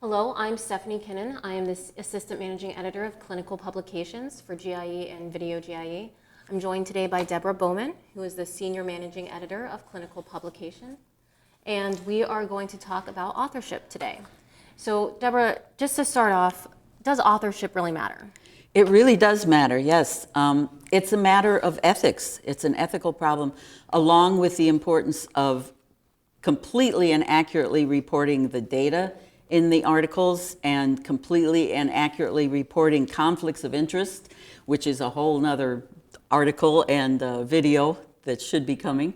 Hello, I'm Stephanie Kinnan. I am the Assistant Managing Editor of Clinical Publications for GIE and Video GIE. I'm joined today by Deborah Bowman, who is the Senior Managing Editor of Clinical Publication. And we are going to talk about authorship today. So Deborah, just to start off, does authorship really matter? It really does matter, yes. It's a matter of ethics. It's an ethical problem, along with the importance of completely and accurately reporting the data in the articles and completely and accurately reporting conflicts of interest, which is a whole nother article and video that should be coming.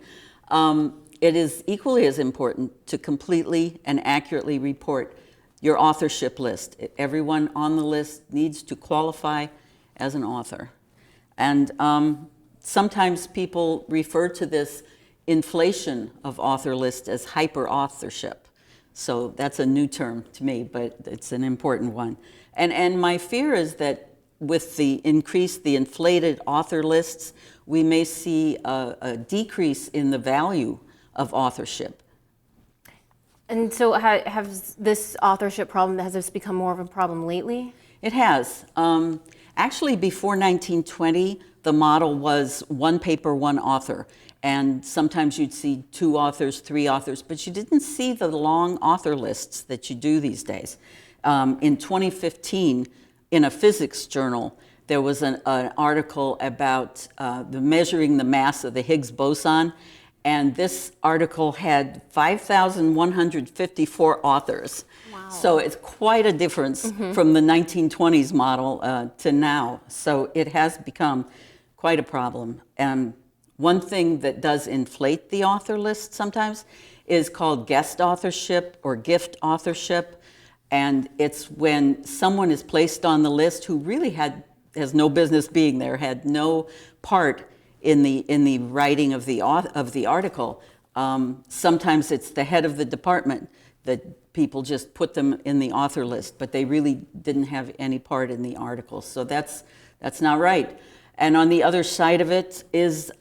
It is equally as important to completely and accurately report your authorship list. Everyone on the list needs to qualify as an author. And sometimes people refer to this inflation of author list as hyper-authorship. So that's a new term to me, but it's an important one. And my fear is that with the inflated author lists, we may see a decrease in the value of authorship. And so has this authorship problem, has this become more of a problem lately? It has. Actually, before 1920, the model was one paper, one author. And sometimes you'd see 2 authors, 3 authors, but you didn't see the long author lists that you do these days. In 2015, in a physics journal, there was an article about measuring the mass of the Higgs boson. And this article had 5,154 authors. Wow. So it's quite a difference from the 1920s model to now. So it has become quite a problem. One thing that does inflate the author list sometimes is called guest authorship or gift authorship. And it's when someone is placed on the list who really has no business being there, had no part in the writing of the article. Sometimes it's the head of the department that people just put them in the author list, but they really didn't have any part in the article. So that's not right. And on the other side of it is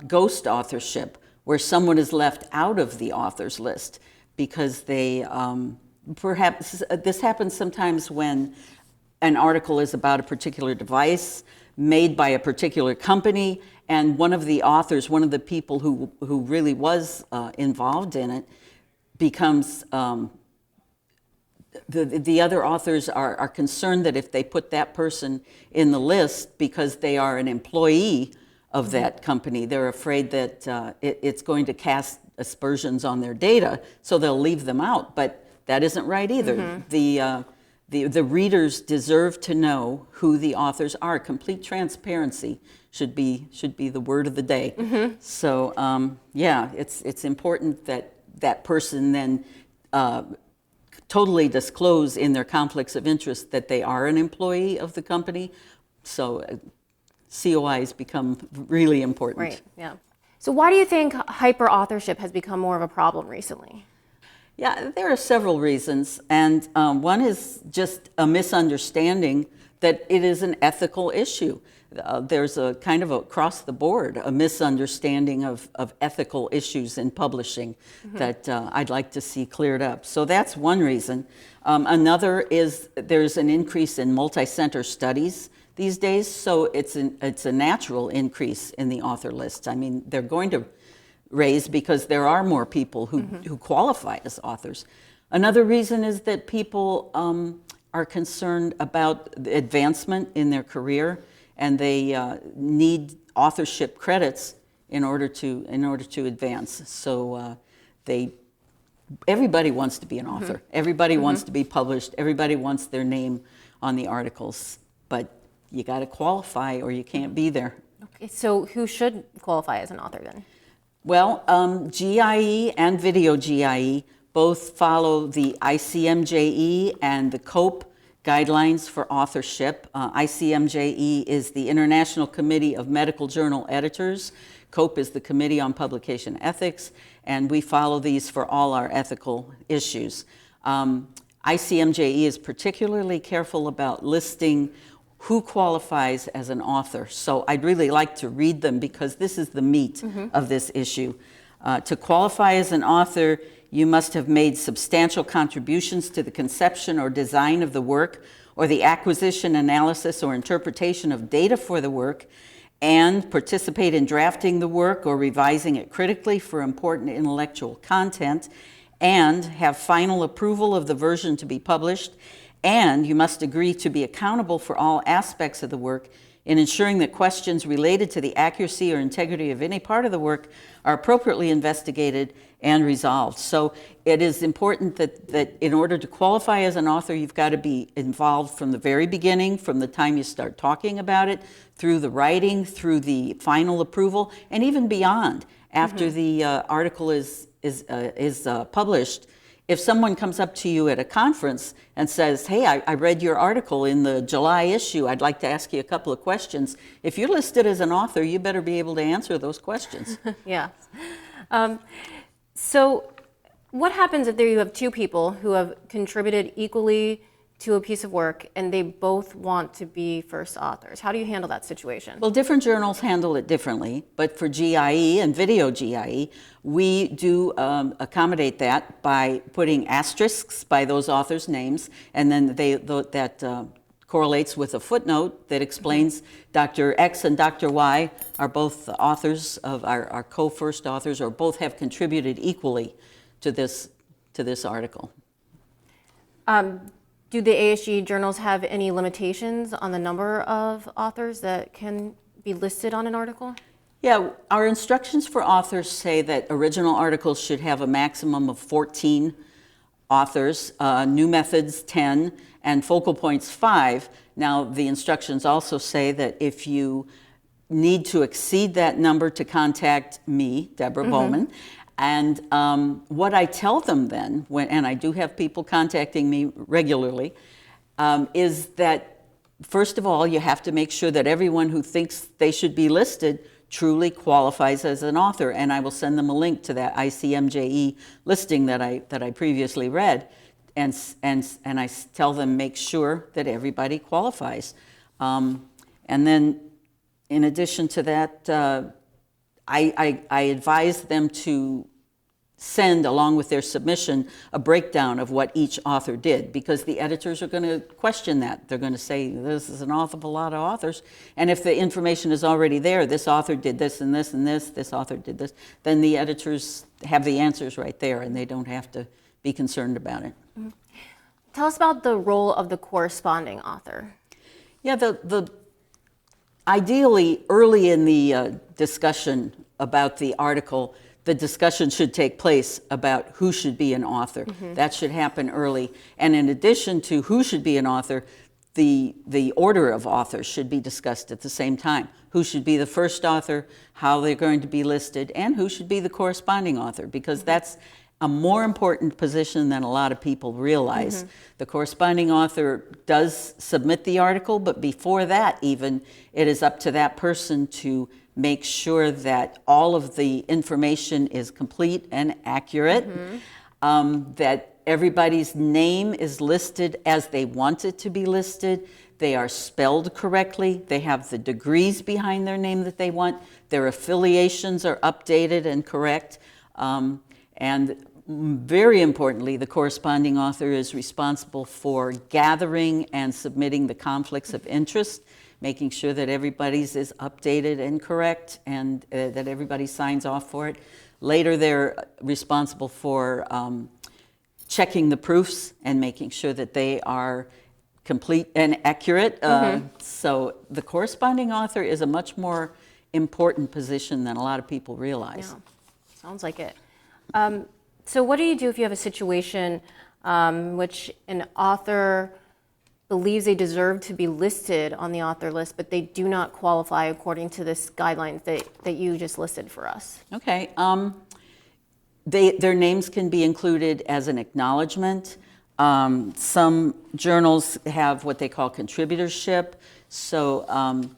ghost authorship, where someone is left out of the authors list because they perhaps this happens sometimes when an article is about a particular device made by a particular company, and one of the authors, one of the people who really was involved in it, becomes the other authors are concerned that if they put that person in the list because they are an employee of that company, they're afraid that it's going to cast aspersions on their data, so they'll leave them out. But that isn't right either. The readers deserve to know who the authors are. Complete transparency should be the word of the day. So yeah, it's important that that person then totally disclose in their conflicts of interest that they are an employee of the company. So COIs become really important. Right, yeah. So why do you think hyper-authorship has become more of a problem recently? Yeah, there are several reasons, and one is just a misunderstanding that it is an ethical issue. There's a kind of across the board a misunderstanding of ethical issues in publishing that I'd like to see cleared up. So that's one reason. Another is there's an increase in multi-center studies these days, so it's a natural increase in the author list. I mean, they're going to raise because there are more people who qualify as authors. Another reason is that people are concerned about the advancement in their career, and they need authorship credits in order to advance. So everybody wants to be an author. Everybody wants to be published. Everybody wants their name on the articles, but you got to qualify or you can't be there. Okay, so who should qualify as an author then? Well, GIE and Video GIE both follow the ICMJE and the COPE guidelines for authorship. ICMJE is the International Committee of Medical Journal Editors. COPE is the Committee on Publication Ethics, and we follow these for all our ethical issues. ICMJE is particularly careful about listing who qualifies as an author. So I'd really like to read them because this is the meat of this issue. To qualify as an author, you must have made substantial contributions to the conception or design of the work, or the acquisition, analysis, or interpretation of data for the work, and participate in drafting the work or revising it critically for important intellectual content, and have final approval of the version to be published, and you must agree to be accountable for all aspects of the work in ensuring that questions related to the accuracy or integrity of any part of the work are appropriately investigated and resolved. So it is important that in order to qualify as an author, you've got to be involved from the very beginning, from the time you start talking about it, through the writing, through the final approval, and even beyond. After the article is published, if someone comes up to you at a conference and says, hey, I read your article in the July issue, I'd like to ask you a couple of questions. If you're listed as an author, you better be able to answer those questions. Yeah. So what happens if there you have two people who have contributed equally to a piece of work and they both want to be first authors? How do you handle that situation? Well, different journals handle it differently, but for GIE and video GIE, we do accommodate that by putting asterisks by those authors' names, and then that correlates with a footnote that explains Dr. X and Dr. Y are both the authors of our co-first authors, or both have contributed equally to this article. Do the ASG journals have any limitations on the number of authors that can be listed on an article? Yeah, our instructions for authors say that original articles should have a maximum of 14 authors, new methods 10, and focal points 5. Now, the instructions also say that if you need to exceed that number, to contact me, Deborah Bowman. And what I tell them then, and I do have people contacting me regularly, is that first of all, you have to make sure that everyone who thinks they should be listed truly qualifies as an author. And I will send them a link to that ICMJE listing that I previously read, and I tell them make sure that everybody qualifies. And then, in addition to that, I advise them to send, along with their submission, a breakdown of what each author did, because the editors are going to question that. They're going to say, this is an awful lot of authors. And if the information is already there, this author did this and this and this author did this, then the editors have the answers right there, and they don't have to be concerned about it. Tell us about the role of the corresponding author. Yeah, ideally, early in the discussion about the article, the discussion should take place about who should be an author. That should happen early. And in addition to who should be an author, the order of authors should be discussed at the same time. Who should be the first author, how they're going to be listed, and who should be the corresponding author, because that's a more important position than a lot of people realize. The corresponding author does submit the article, but before that even, it is up to that person to make sure that all of the information is complete and accurate, that everybody's name is listed as they want it to be listed, they are spelled correctly, they have the degrees behind their name that they want, their affiliations are updated and correct, and very importantly, the corresponding author is responsible for gathering and submitting the conflicts of interest, making sure that everybody's is updated and correct, and that everybody signs off for it. Later, they're responsible for checking the proofs and making sure that they are complete and accurate. So the corresponding author is a much more important position than a lot of people realize. Yeah, sounds like it. So what do you do if you have a situation which an author believes they deserve to be listed on the author list, but they do not qualify according to this guidelines that you just listed for us? Okay. Their names can be included as an acknowledgement. Some journals have what they call contributorship, so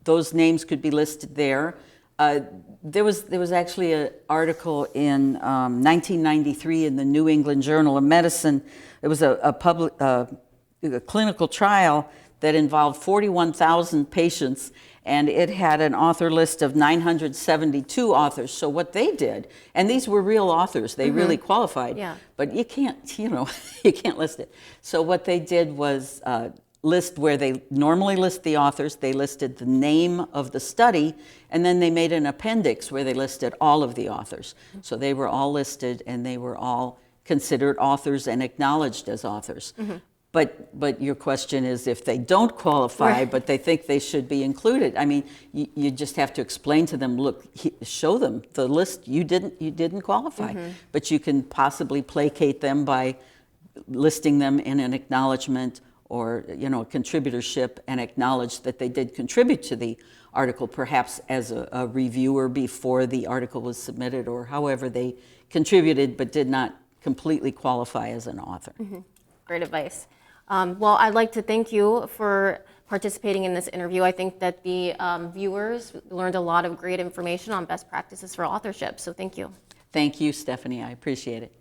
those names could be listed there. There was actually an article in 1993 in the New England Journal of Medicine. It was a clinical trial that involved 41,000 patients, and it had an author list of 972 authors. So what they did, and these were real authors, they really qualified, Yeah. but you can't, you can't list it. So what they did was list where they normally list the authors, they listed the name of the study, and then they made an appendix where they listed all of the authors. So they were all listed, and they were all considered authors and acknowledged as authors. But your question is if they don't qualify, Right. but they think they should be included. I mean, you just have to explain to them, look, show them the list. You didn't qualify, but you can possibly placate them by listing them in an acknowledgement or a contributorship, and acknowledge that they did contribute to the article, perhaps as a reviewer before the article was submitted, or however they contributed but did not completely qualify as an author. Great advice. Well, I'd like to thank you for participating in this interview. I think that the viewers learned a lot of great information on best practices for authorship, so thank you. Thank you, Stephanie. I appreciate it.